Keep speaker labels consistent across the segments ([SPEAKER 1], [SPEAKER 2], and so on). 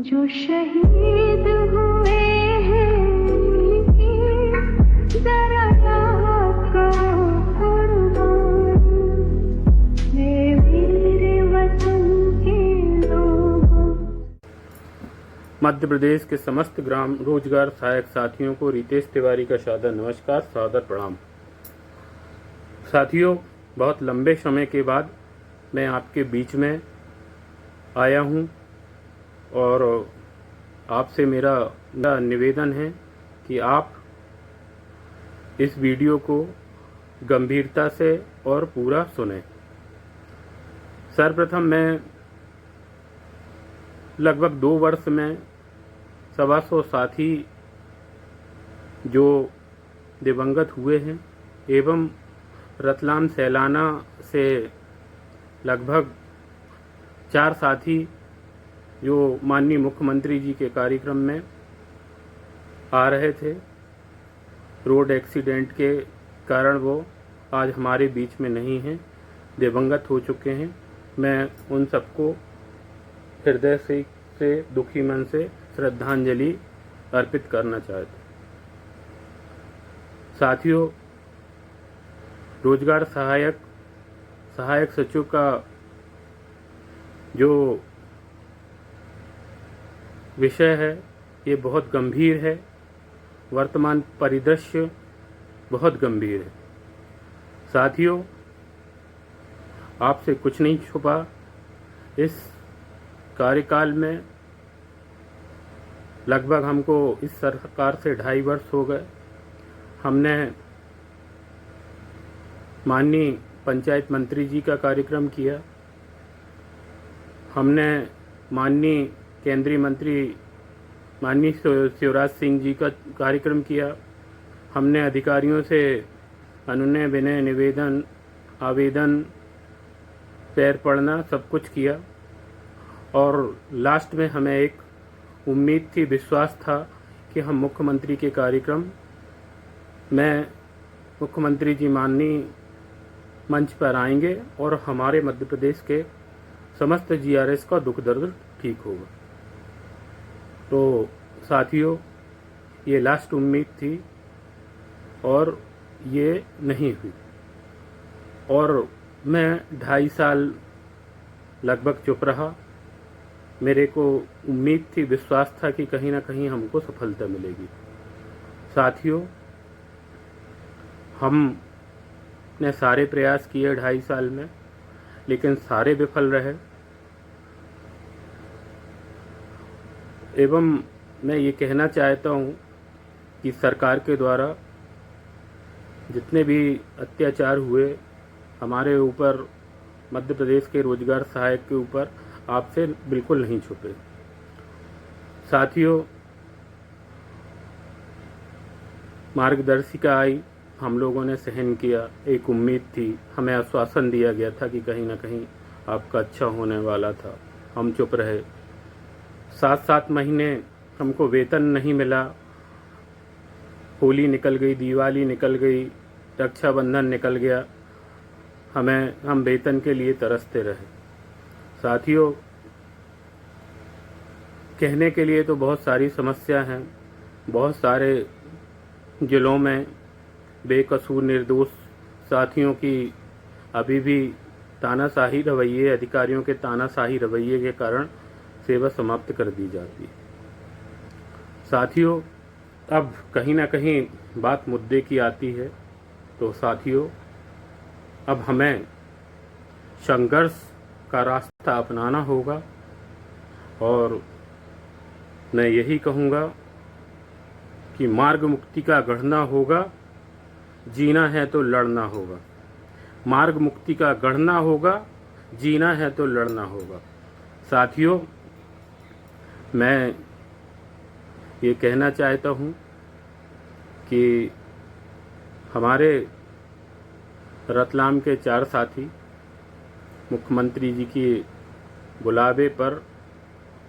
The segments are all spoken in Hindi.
[SPEAKER 1] जो शहीद हुए हैं जरा याद करो कुर्बान, ये वीर वतन के लोगों।
[SPEAKER 2] मध्य प्रदेश के समस्त ग्राम रोजगार सहायक साथियों को रितेश तिवारी का सादर नमस्कार, सादर प्रणाम। साथियों, बहुत लंबे समय के बाद मैं आपके बीच में आया हूं और आपसे मेरा निवेदन है कि आप इस वीडियो को गंभीरता से और पूरा सुनें। सर्वप्रथम मैं लगभग 2 वर्ष में 125 साथी जो दिवंगत हुए हैं एवं रतलाम सैलाना से लगभग 4 साथी जो माननीय मुख्यमंत्री जी के कार्यक्रम में आ रहे थे, रोड एक्सीडेंट के कारण वो आज हमारे बीच में नहीं हैं, दिवंगत हो चुके हैं। मैं उन सबको हृदय से दुखी मन से श्रद्धांजलि अर्पित करना चाहता हूँ। साथियों, रोजगार सहायक सचिव का जो विषय है ये बहुत गंभीर है। वर्तमान परिदृश्य बहुत गंभीर है। साथियों, आपसे कुछ नहीं छुपा, इस कार्यकाल में लगभग हमको इस सरकार से 2.5 वर्ष हो गए। हमने माननीय पंचायत मंत्री जी का कार्यक्रम किया, हमने माननीय केंद्रीय मंत्री माननीय शिवराज सिंह जी का कार्यक्रम किया, हमने अधिकारियों से अनुनय विनय निवेदन आवेदन पैर पड़ना सब कुछ किया और लास्ट में हमें एक उम्मीद थी, विश्वास था कि हम मुख्यमंत्री के कार्यक्रम में मुख्यमंत्री जी माननीय मंच पर आएंगे और हमारे मध्य प्रदेश के समस्त जीआरएस का दुख दर्द ठीक होगा। तो साथियों, ये लास्ट उम्मीद थी और ये नहीं हुई और मैं 2.5 साल लगभग चुप रहा। मेरे को उम्मीद थी, विश्वास था कि कहीं ना कहीं हमको सफलता मिलेगी। साथियों, हमने सारे प्रयास किए 2.5 साल में, लेकिन सारे विफल रहे। एवं मैं ये कहना चाहता हूँ कि सरकार के द्वारा जितने भी अत्याचार हुए हमारे ऊपर, मध्य प्रदेश के रोजगार सहायक के ऊपर, आपसे बिल्कुल नहीं छुपे। साथियों, मार्गदर्शिका आई, हम लोगों ने सहन किया। एक उम्मीद थी, हमें आश्वासन दिया गया था कि कहीं ना कहीं आपका अच्छा होने वाला था। हम चुप रहे। 7 महीने हमको वेतन नहीं मिला। होली निकल गई, दिवाली निकल गई, रक्षाबंधन निकल गया, हम वेतन के लिए तरसते रहे। साथियों, कहने के लिए तो बहुत सारी समस्या हैं। बहुत सारे जिलों में बेकसूर निर्दोष साथियों की अभी भी तानाशाही रवैये, अधिकारियों के तानाशाही रवैये के कारण सेवा समाप्त कर दी जाती है। साथियों, अब कहीं ना कहीं बात मुद्दे की आती है। तो साथियों, अब हमें संघर्ष का रास्ता अपनाना होगा और मैं यही कहूँगा कि मार्ग मुक्ति का गढ़ना होगा, जीना है तो लड़ना होगा। मार्ग मुक्ति का गढ़ना होगा, जीना है तो लड़ना होगा। साथियों, मैं ये कहना चाहता हूँ कि हमारे रतलाम के 4 साथी मुख्यमंत्री जी के बुलावे पर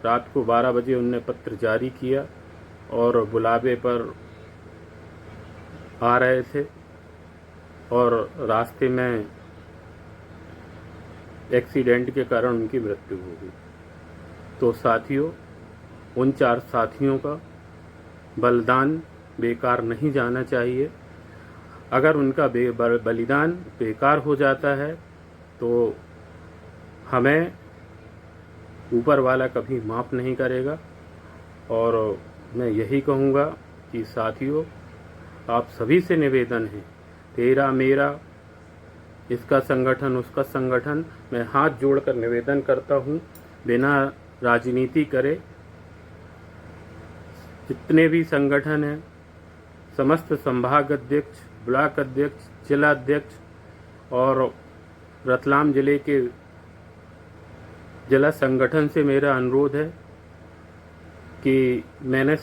[SPEAKER 2] रात को 12 बजे उनने पत्र जारी किया और बुलावे पर आ रहे थे और रास्ते में एक्सीडेंट के कारण उनकी मृत्यु हो गई। तो साथियों, उन 4 साथियों का बलिदान बेकार नहीं जाना चाहिए। अगर उनका बलिदान बेकार हो जाता है तो हमें ऊपर वाला कभी माफ़ नहीं करेगा। और मैं यही कहूँगा कि साथियों, आप सभी से निवेदन है, तेरा मेरा, इसका संगठन उसका संगठन, मैं हाथ जोड़कर निवेदन करता हूँ, बिना राजनीति करे जितने भी संगठन हैं, समस्त संभाग अध्यक्ष, ब्लॉक अध्यक्ष, जिला अध्यक्ष और रतलाम जिले के जिला संगठन से मेरा अनुरोध है कि मैंने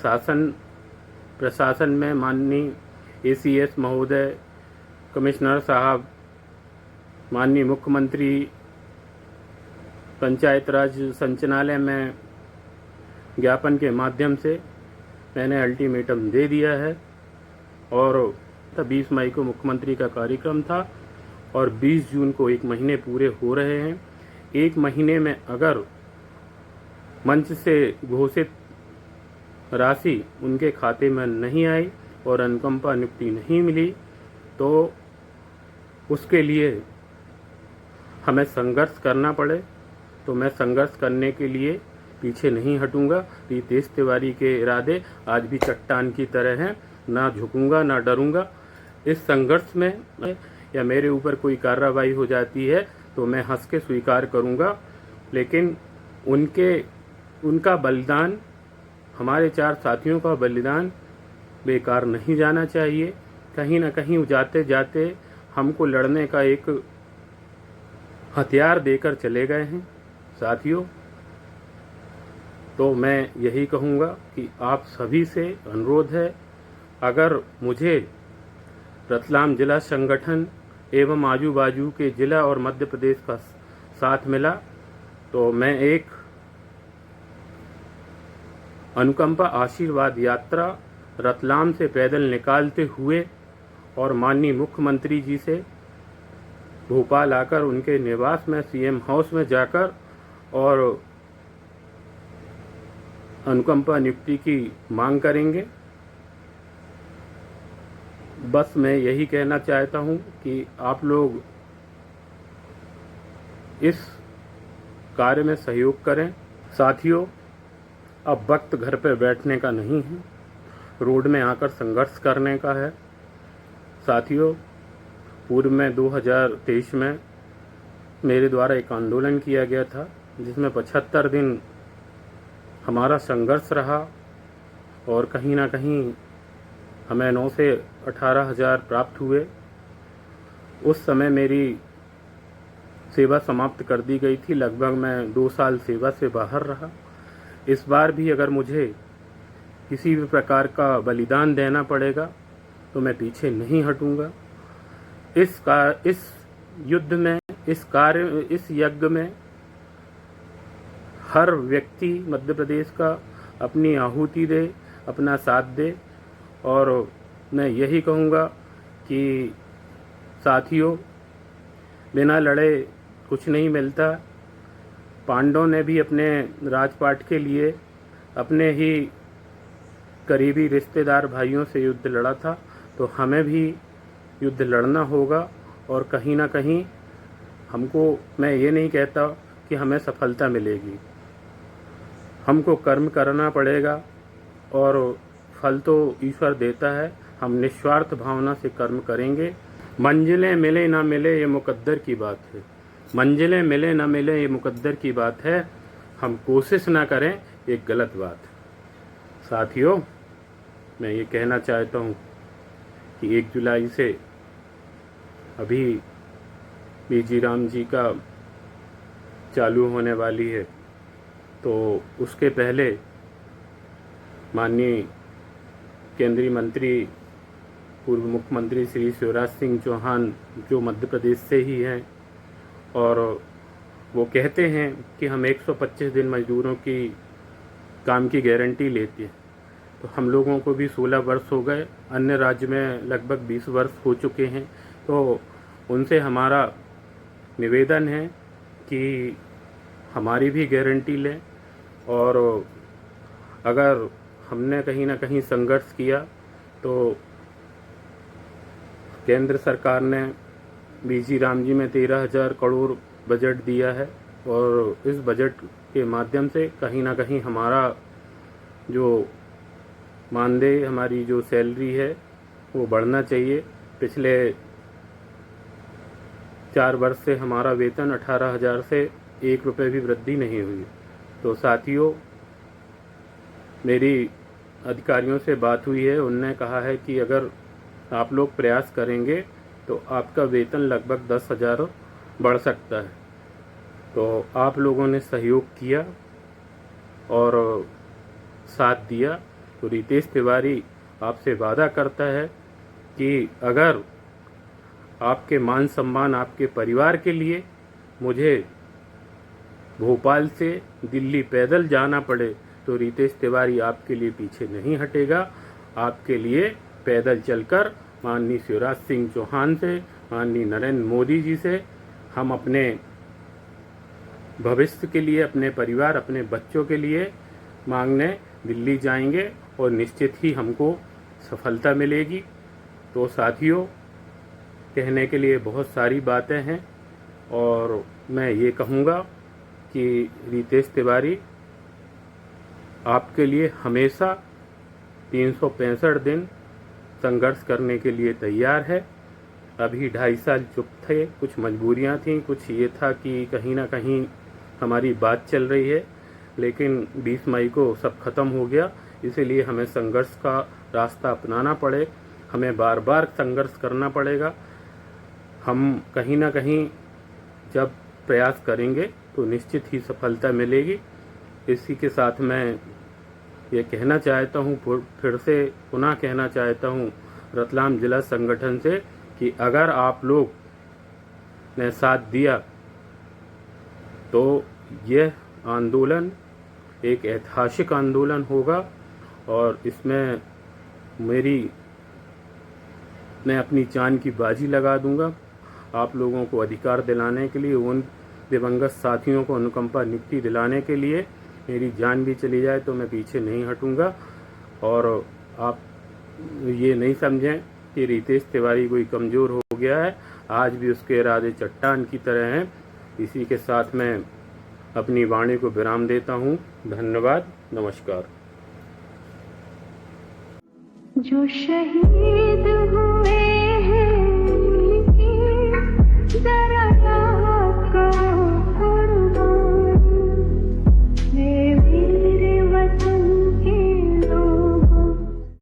[SPEAKER 2] प्रशासन में माननीय ACS महोदय, कमिश्नर साहब, माननीय मुख्यमंत्री, पंचायत राज संचालनालय में ज्ञापन के माध्यम से मैंने अल्टीमेटम दे दिया है। और 20 मई को मुख्यमंत्री का कार्यक्रम था और 20 जून को 1 महीने पूरे हो रहे हैं। 1 महीने में अगर मंच से घोषित राशि उनके खाते में नहीं आई और अनुकंपा नियुक्ति नहीं मिली तो उसके लिए हमें संघर्ष करना पड़े तो मैं संघर्ष करने के लिए पीछे नहीं हटूंगा। रितेश तिवारी के इरादे आज भी चट्टान की तरह हैं, ना झुकूंगा ना डरूंगा। इस संघर्ष में या मेरे ऊपर कोई कार्रवाई हो जाती है तो मैं हंस के स्वीकार करूंगा, लेकिन उनका बलिदान, हमारे 4 साथियों का बलिदान बेकार नहीं जाना चाहिए। कहीं ना कहीं जाते जाते हमको लड़ने का एक हथियार देकर चले गए हैं साथियों। तो मैं यही कहूँगा कि आप सभी से अनुरोध है, अगर मुझे रतलाम जिला संगठन एवं आजू बाजू के जिला और मध्य प्रदेश का साथ मिला तो मैं एक अनुकंपा आशीर्वाद यात्रा रतलाम से पैदल निकालते हुए और माननीय मुख्यमंत्री जी से भोपाल आकर उनके निवास में CM हाउस में जाकर और अनुकंपा नियुक्ति की मांग करेंगे। बस मैं यही कहना चाहता हूं कि आप लोग इस कार्य में सहयोग करें। साथियों, अब वक्त घर पर बैठने का नहीं है, रोड में आकर संघर्ष करने का है। साथियों, पूर्व में 2023 में मेरे द्वारा एक आंदोलन किया गया था जिसमें 75 दिन हमारा संघर्ष रहा और कहीं ना कहीं हमें 9 से 18 हज़ार प्राप्त हुए। उस समय मेरी सेवा समाप्त कर दी गई थी, लगभग मैं 2 साल सेवा से बाहर रहा। इस बार भी अगर मुझे किसी भी प्रकार का बलिदान देना पड़ेगा तो मैं पीछे नहीं हटूंगा। इस युद्ध में, इस यज्ञ में हर व्यक्ति मध्य प्रदेश का अपनी आहुति दे, अपना साथ दे। और मैं यही कहूँगा कि साथियों, बिना लड़े कुछ नहीं मिलता। पांडवों ने भी अपने राजपाट के लिए अपने ही करीबी रिश्तेदार भाइयों से युद्ध लड़ा था, तो हमें भी युद्ध लड़ना होगा। और कहीं ना कहीं हमको, मैं ये नहीं कहता कि हमें सफलता मिलेगी, हमको कर्म करना पड़ेगा और फल तो ईश्वर देता है। हम निस्वार्थ भावना से कर्म करेंगे। मंजिलें मिले ना मिले ये मुकद्दर की बात है, मंजिलें मिले ना मिले ये मुकद्दर की बात है, हम कोशिश ना करें ये गलत बात है। साथियों, मैं ये कहना चाहता हूँ कि 1 जुलाई से अभी बीजी राम जी का चालू होने वाली है, तो उसके पहले माननीय केंद्रीय मंत्री पूर्व मुख्यमंत्री श्री शिवराज सिंह चौहान, जो मध्य प्रदेश से ही हैं, और वो कहते हैं कि हम 125 दिन मजदूरों की काम की गारंटी लेते हैं। तो हम लोगों को भी 16 वर्ष हो गए, अन्य राज्य में लगभग 20 वर्ष हो चुके हैं। तो उनसे हमारा निवेदन है कि हमारी भी गारंटी लें और अगर हमने कहीं ना कहीं संघर्ष किया तो केंद्र सरकार ने बीजी राम जी में 13,000 करोड़ बजट दिया है और इस बजट के माध्यम से कहीं ना कहीं हमारा जो मानदेय, हमारी जो सैलरी है वो बढ़ना चाहिए। पिछले 4 वर्ष से हमारा वेतन 18,000 से 1 रुपये भी वृद्धि नहीं हुई। तो साथियों, मेरी अधिकारियों से बात हुई है, उनने कहा है कि अगर आप लोग प्रयास करेंगे तो आपका वेतन लगभग 10,000 बढ़ सकता है। तो आप लोगों ने सहयोग किया और साथ दिया। तो रितेश तिवारी आपसे वादा करता है कि अगर आपके मान सम्मान, आपके परिवार के लिए मुझे भोपाल से दिल्ली पैदल जाना पड़े तो रितेश तिवारी आपके लिए पीछे नहीं हटेगा। आपके लिए पैदल चलकर माननीय शिवराज सिंह चौहान से, माननीय नरेंद्र मोदी जी से हम अपने भविष्य के लिए, अपने परिवार, अपने बच्चों के लिए मांगने दिल्ली जाएंगे और निश्चित ही हमको सफलता मिलेगी। तो साथियों, कहने के लिए बहुत सारी बातें हैं और मैं ये कहूँगा कि रितेश तिवारी आपके लिए हमेशा 365 दिन संघर्ष करने के लिए तैयार है। अभी 2.5 साल चुप थे, कुछ मजबूरियां थीं, कुछ ये था कि कहीं ना कहीं हमारी बात चल रही है, लेकिन 20 मई को सब खत्म हो गया। इसीलिए हमें संघर्ष का रास्ता अपनाना पड़े, हमें बार बार संघर्ष करना पड़ेगा। हम कहीं ना कहीं जब प्रयास करेंगे तो निश्चित ही सफलता मिलेगी। इसी के साथ मैं ये कहना चाहता हूँ, फिर से पुनः कहना चाहता हूँ रतलाम जिला संगठन से कि अगर आप लोग ने साथ दिया तो यह आंदोलन एक ऐतिहासिक आंदोलन होगा और इसमें मैं अपनी जान की बाजी लगा दूंगा। आप लोगों को अधिकार दिलाने के लिए, उन दिवंगत साथियों को अनुकंपा नियुक्ति दिलाने के लिए मेरी जान भी चली जाए तो मैं पीछे नहीं हटूंगा। और आप ये नहीं समझें कि रितेश तिवारी कोई कमज़ोर हो गया है, आज भी उसके इरादे चट्टान की तरह हैं। इसी के साथ मैं अपनी वाणी को विराम देता हूँ। धन्यवाद, नमस्कार।
[SPEAKER 1] जो शहीद हुए